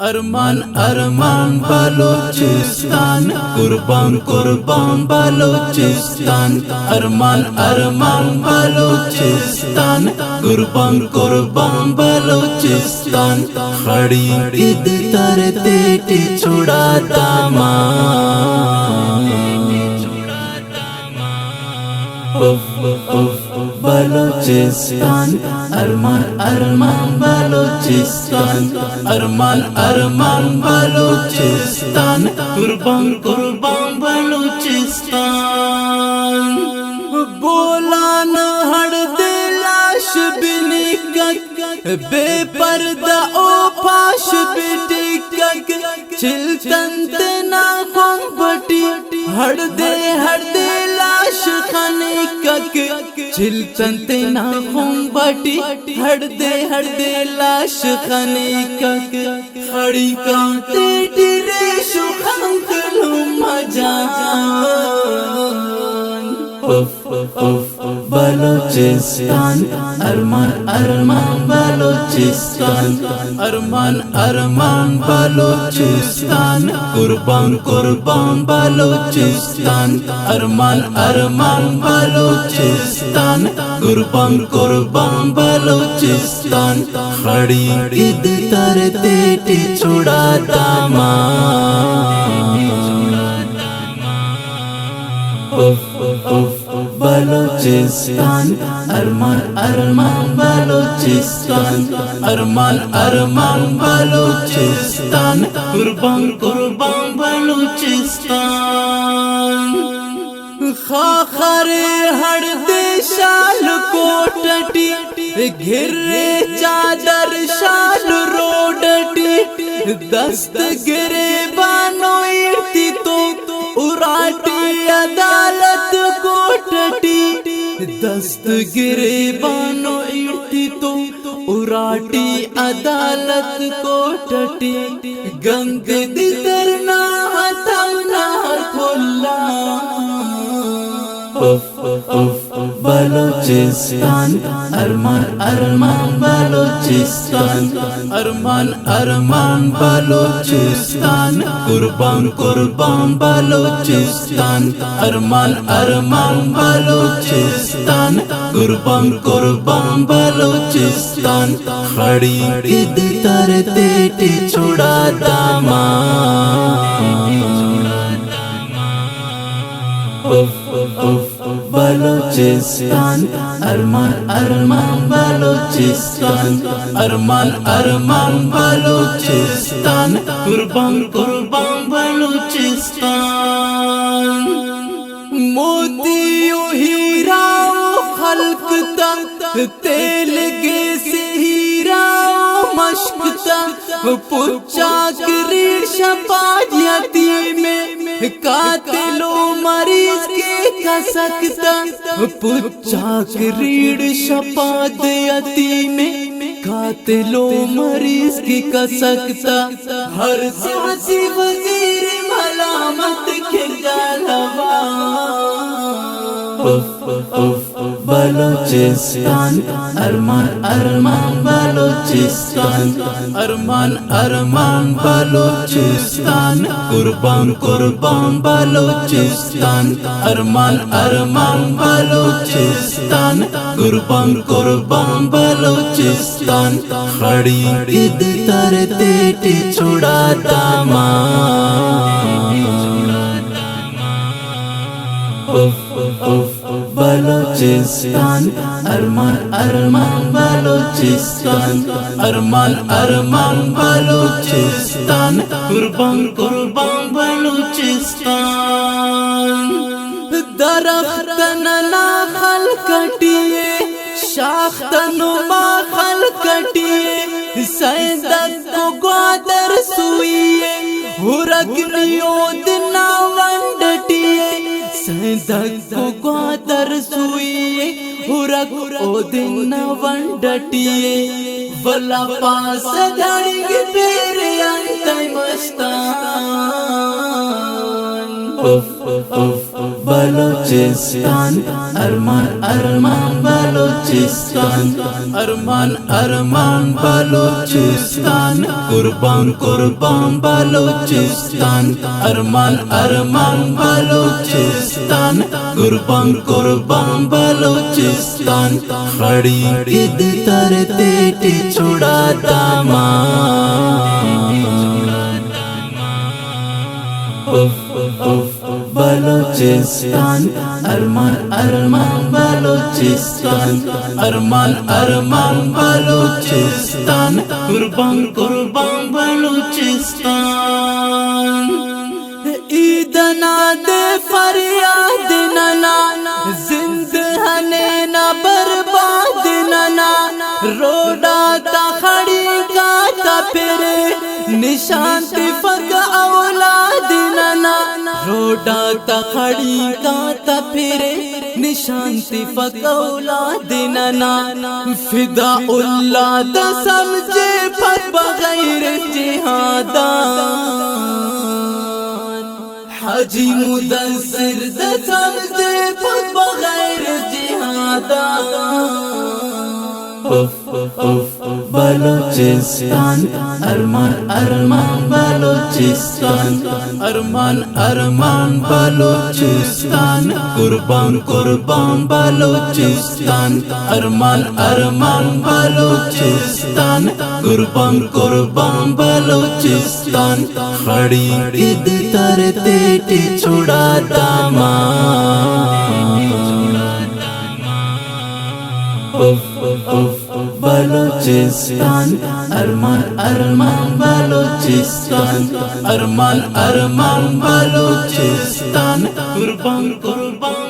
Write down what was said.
अरमान अरमान बलूचिस्तान, कुर्बान कुर्बान बलूचिस्तान। अरमान अरमान बलूचिस्तान, कुर्बान कुर्बान बलूचिस्तान। खड़ी ईद तरते टी छुड़ा दामान। बलूचिस्तान, अरमान अरमान बलूचिस्तान। अरमान अरमान बलूचिस्तान, कुर्बान कुर्बान बलूचिस्तान। बोला न हड़ दे लाश बिनिकक, बेपर्दा ओ फाश बिटिकक। चिलतंत ना खोंग बटी, हड़ दे लाश खनिकक। चिलतंत ना खोंग बटी, हड़ दे लाश खनिकक। खड़ी कांते टिरे सुखंक लुमजान। बलूचिस्तान, अरमान अरमान बलूचिस्तान। अरमान अरमान बलूचिस्तान, कुर्बान कुर्बान बलूचिस्तान। अरमान अरमान बलूचिस्तान, कुर्बान कुर्बान बलूचिस्तान। खड़ी ईद तरते टी छुड़ा दामान। बलूचिस्तान, अरमान अरमान बलूचिस्तान। अरमान अरमान बलूचिस्तान, कुर्बान कुर्बान बलूचिस्तान। खाखरे हड़ दे शाल कोटटी, घिरे चादर शाल रोडटी। दस्त गिरे बानो इर्ती तो उराटी अदालत कोटटी। दस्त गिरे बानो इर्ती तो उराटी अदालत कोटटी। गंग दितरना हथवना खुल्ला। बलूचिस्तान, अरमान अरमान बलूचिस्तान। अरमान अरमान बलूचिस्तान, कुर्बान कुर्बान बलूचिस्तान। अरमान अरमान बलूचिस्तान, कुर्बान कुर्बान बलूचिस्तान। खड़ी ईद तरते टी छुड़ा दामान। बलूचिस्तान, अरमान अरमान बलूचिस्तान। अरमान अरमान बलूचिस्तान, कुर्बान कुर्बान बलूचिस्तान। मोतियो हीरा खलकता, तेल गे से हीरा मशकता। पुच्चा करीर शपाजती में, कातिलो मरीज के कसकता। पुच्चा करीर शपाजती में, कातिलो मरीज की कसकता। हर सियासी वजीर मलामत खिजालवा। बलूचिस्तान, अरमान अरमान बलूचिस्तान। अरमान अरमान बलूचिस्तान, कुर्बान कुर्बान बलूचिस्तान। अरमान अरमान बलूचिस्तान, कुर्बान कुर्बान बलूचिस्तान। खड़ी ईद तरते टी छुड़ा दामान। बलूचिस्तान, अरमान अरमान बलूचिस्तान। अरमान अरमान बलूचिस्तान, कुर्बान कुर्बान बलूचिस्तान। दरख्त ना खल कटिए, शाख्त नुमा खल कटिए। सैदक को ग्वादर सुइए, हुरकनियो दिना वंडटिए। सैदक को ग्वादर सुइए, हुरक ओ दिन वंडटिए। वला पास धड़िग पेरे अंत मस्तान। बलूचिस्तान अरमान अरमान बलूचिस्तान अरमान अरमान बलूचिस्तान कुर्बान कुर्बान बलूचिस्तान अरमान अरमान बलूचिस्तान कुर्बान कुर्बान बलूचिस्तान खड़ी ईद तरते छुड़ा बलूचिस्तान अरमान अरमान बलूचिस्तान अरमान अरमान बलूचिस्तान कुर्बान कुर्बान बलूचिस्तान ईद ना दे फरियाद नना जिंदहने ना बर्बाद नना रोड़ा ता खड़ी का ता फिरे निशान तिफक औलाद नना रोड़ा ता खड़ी का ता फिरे निशान तिफक औलाद नना फिदा उल्लाह दा समझे फत बगैर जिहादान हाजी मुदस्सिर दा समझे फत बगैर जिहादान बलूचिस्तान अरमान अरमान बलूचिस्तान अरमान अरमान बलूचिस्तान कुर्बान कुर्बान बलूचिस्तान अरमान अरमान बलूचिस्तान कुर्बान कुर्बान बलूचिस्तान खड़ी ईद तरते छुड़ा बलूचिस्तान अरमान अरमान बलूचिस्तान अरमान अरमान बलूचिस्तान कुर्बान कुर्बान